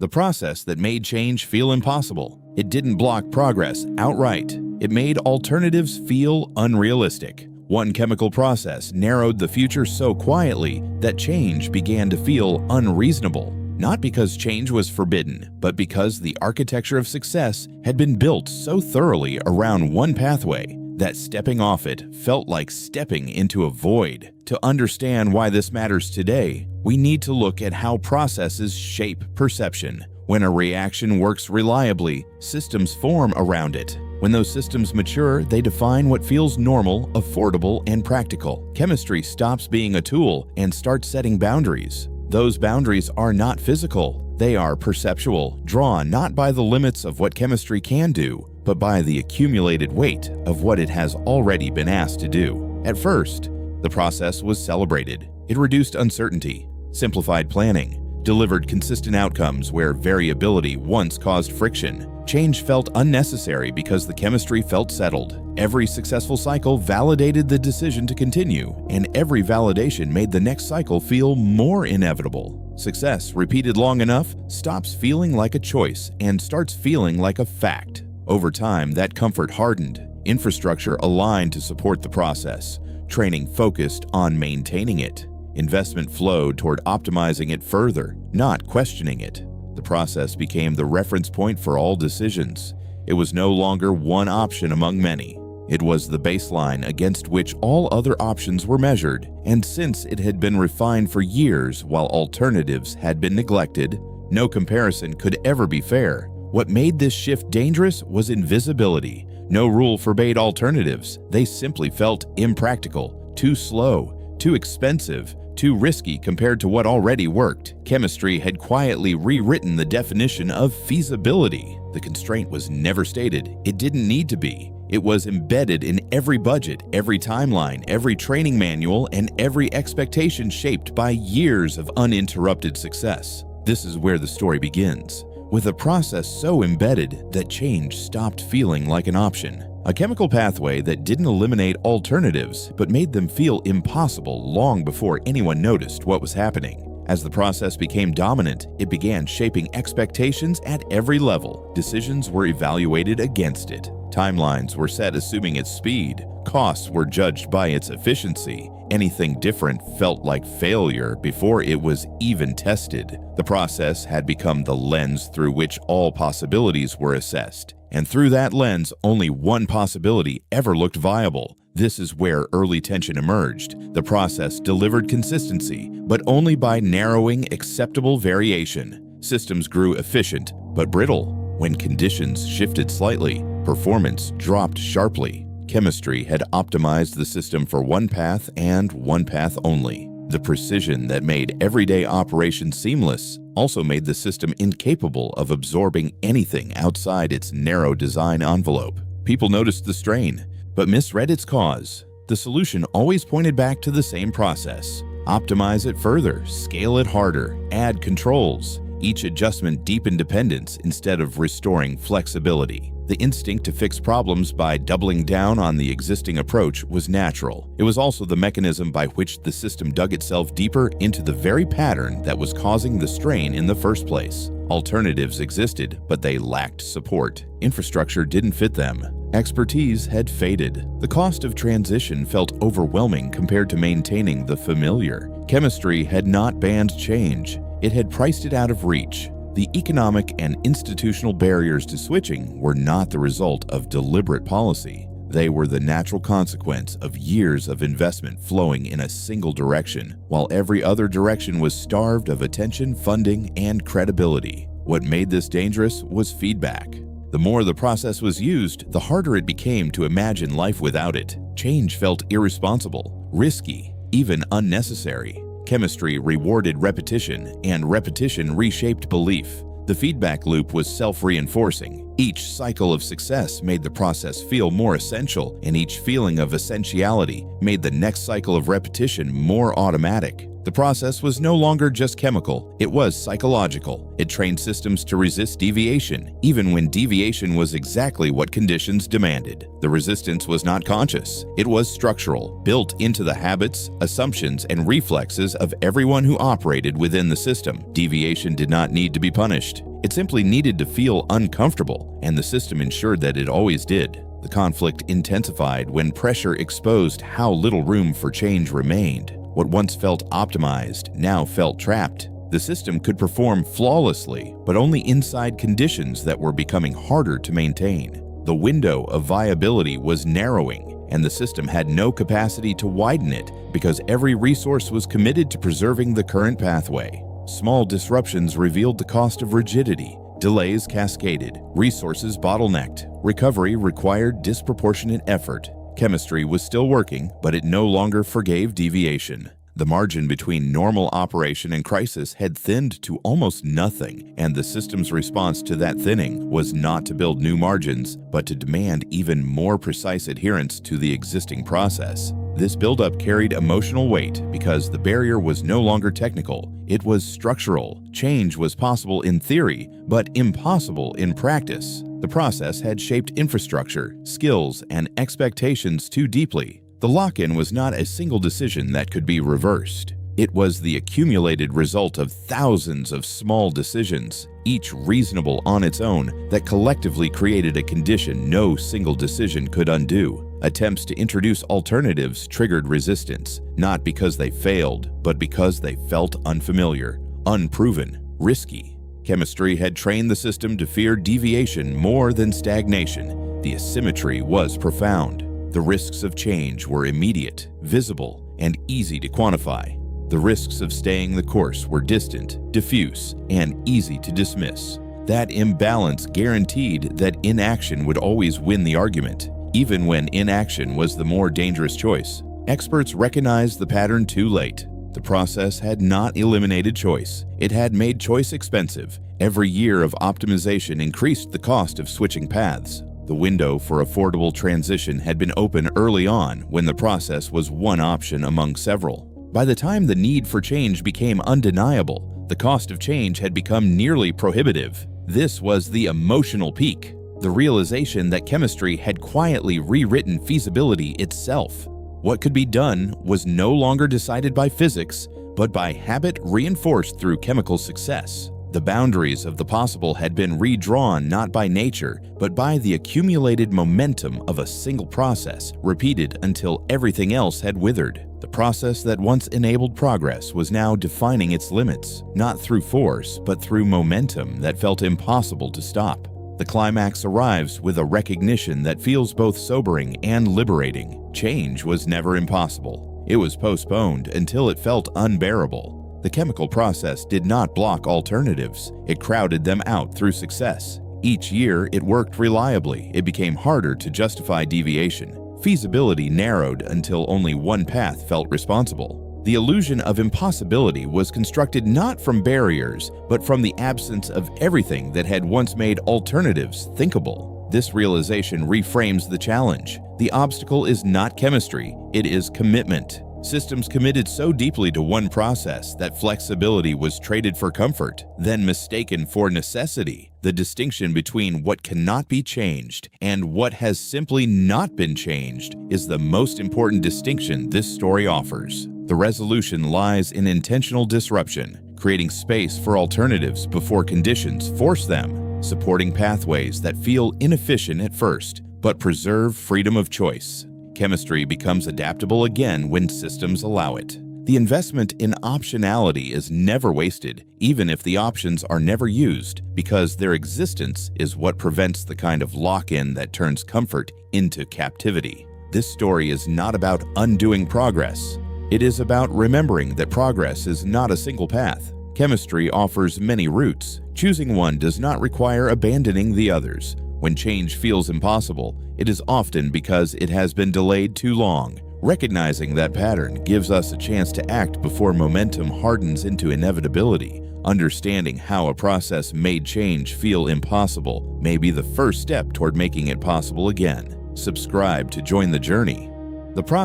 the process that made change feel impossible. It didn't block progress outright. It made alternatives feel unrealistic. One chemical process narrowed the future so quietly that change began to feel unreasonable. Not because change was forbidden, but because the architecture of success had been built so thoroughly around one pathway that stepping off it felt like stepping into a void. To understand why this matters today, we need to look at how processes shape perception. When a reaction works reliably, systems form around it. When those systems mature, they define what feels normal, affordable, and practical. Chemistry stops being a tool and starts setting boundaries. Those boundaries are not physical. They are perceptual, drawn not by the limits of what chemistry can do, but by the accumulated weight of what it has already been asked to do. At first, the process was celebrated. It reduced uncertainty, simplified planning, delivered consistent outcomes where variability once caused friction. Change felt unnecessary because the chemistry felt settled. Every successful cycle validated the decision to continue, and every validation made the next cycle feel more inevitable. Success, repeated long enough, stops feeling like a choice and starts feeling like a fact. Over time, that comfort hardened, infrastructure aligned to support the process, training focused on maintaining it. Investment flowed toward optimizing it further, not questioning it. The process became the reference point for all decisions. It was no longer one option among many. It was the baseline against which all other options were measured, and since it had been refined for years while alternatives had been neglected, no comparison could ever be fair. What made this shift dangerous was invisibility. No rule forbade alternatives. They simply felt impractical, too slow, too expensive, too risky compared to what already worked. Chemistry had quietly rewritten the definition of feasibility. The constraint was never stated. It didn't need to be. It was embedded in every budget, every timeline, every training manual, and every expectation shaped by years of uninterrupted success. This is where the story begins, with a process so embedded that change stopped feeling like an option. A chemical pathway that didn't eliminate alternatives, but made them feel impossible long before anyone noticed what was happening. As the process became dominant, it began shaping expectations at every level. Decisions were evaluated against it. Timelines were set assuming its speed. Costs were judged by its efficiency. Anything different felt like failure before it was even tested. The process had become the lens through which all possibilities were assessed. And through that lens, only one possibility ever looked viable. This is where early tension emerged. The process delivered consistency, but only by narrowing acceptable variation. Systems grew efficient, but brittle. When conditions shifted slightly, performance dropped sharply. Chemistry had optimized the system for one path and one path only. The precision that made everyday operations seamless also made the system incapable of absorbing anything outside its narrow design envelope. People noticed the strain, but misread its cause. The solution always pointed back to the same process. Optimize it further, scale it harder, add controls. Each adjustment deepened dependence instead of restoring flexibility. The instinct to fix problems by doubling down on the existing approach was natural. It was also the mechanism by which the system dug itself deeper into the very pattern that was causing the strain in the first place. Alternatives existed, but they lacked support. Infrastructure didn't fit them. Expertise had faded. The cost of transition felt overwhelming compared to maintaining the familiar. Chemistry had not banned change. It had priced it out of reach. The economic and institutional barriers to switching were not the result of deliberate policy. They were the natural consequence of years of investment flowing in a single direction, while every other direction was starved of attention, funding, and credibility. What made this dangerous was feedback. The more the process was used, the harder it became to imagine life without it. Change felt irresponsible, risky, even unnecessary. Chemistry rewarded repetition, and repetition reshaped belief. The feedback loop was self-reinforcing. Each cycle of success made the process feel more essential, and each feeling of essentiality made the next cycle of repetition more automatic. The process was no longer just chemical, it was psychological. It trained systems to resist deviation, even when deviation was exactly what conditions demanded. The resistance was not conscious, it was structural, built into the habits, assumptions, and reflexes of everyone who operated within the system. Deviation did not need to be punished. It simply needed to feel uncomfortable, and the system ensured that it always did. The conflict intensified when pressure exposed how little room for change remained. What once felt optimized now felt trapped. The system could perform flawlessly, but only inside conditions that were becoming harder to maintain. The window of viability was narrowing, and the system had no capacity to widen it because every resource was committed to preserving the current pathway. Small disruptions revealed the cost of rigidity. Delays cascaded, resources bottlenecked, recovery required disproportionate effort. Chemistry was still working, but it no longer forgave deviation. The margin between normal operation and crisis had thinned to almost nothing, and the system's response to that thinning was not to build new margins, but to demand even more precise adherence to the existing process. This buildup carried emotional weight because the barrier was no longer technical, it was structural. Change was possible in theory, but impossible in practice. The process had shaped infrastructure, skills, and expectations too deeply. The lock-in was not a single decision that could be reversed. It was the accumulated result of thousands of small decisions, each reasonable on its own, that collectively created a condition no single decision could undo. Attempts to introduce alternatives triggered resistance, not because they failed, but because they felt unfamiliar, unproven, risky. Chemistry had trained the system to fear deviation more than stagnation. The asymmetry was profound. The risks of change were immediate, visible, and easy to quantify. The risks of staying the course were distant, diffuse, and easy to dismiss. That imbalance guaranteed that inaction would always win the argument, even when inaction was the more dangerous choice. Experts recognized the pattern too late. The process had not eliminated choice. It had made choice expensive. Every year of optimization increased the cost of switching paths. The window for affordable transition had been open early on when the process was one option among several. By the time the need for change became undeniable, the cost of change had become nearly prohibitive. This was the emotional peak, the realization that chemistry had quietly rewritten feasibility itself. What could be done was no longer decided by physics, but by habit reinforced through chemical success. The boundaries of the possible had been redrawn not by nature, but by the accumulated momentum of a single process, repeated until everything else had withered. The process that once enabled progress was now defining its limits, not through force, but through momentum that felt impossible to stop. The climax arrives with a recognition that feels both sobering and liberating. Change was never impossible. It was postponed until it felt unbearable. The chemical process did not block alternatives. It crowded them out through success. Each year, it worked reliably. It became harder to justify deviation. Feasibility narrowed until only one path felt responsible. The illusion of impossibility was constructed not from barriers, but from the absence of everything that had once made alternatives thinkable. This realization reframes the challenge. The obstacle is not chemistry, it is commitment. Systems committed so deeply to one process that flexibility was traded for comfort, then mistaken for necessity. The distinction between what cannot be changed and what has simply not been changed is the most important distinction this story offers. The resolution lies in intentional disruption, creating space for alternatives before conditions force them, supporting pathways that feel inefficient at first, but preserve freedom of choice. Chemistry becomes adaptable again when systems allow it. The investment in optionality is never wasted, even if the options are never used, because their existence is what prevents the kind of lock-in that turns comfort into captivity. This story is not about undoing progress. It is about remembering that progress is not a single path. Chemistry offers many routes. Choosing one does not require abandoning the others. When change feels impossible, it is often because it has been delayed too long. Recognizing that pattern gives us a chance to act before momentum hardens into inevitability. Understanding how a process made change feel impossible may be the first step toward making it possible again. Subscribe to join the journey. The process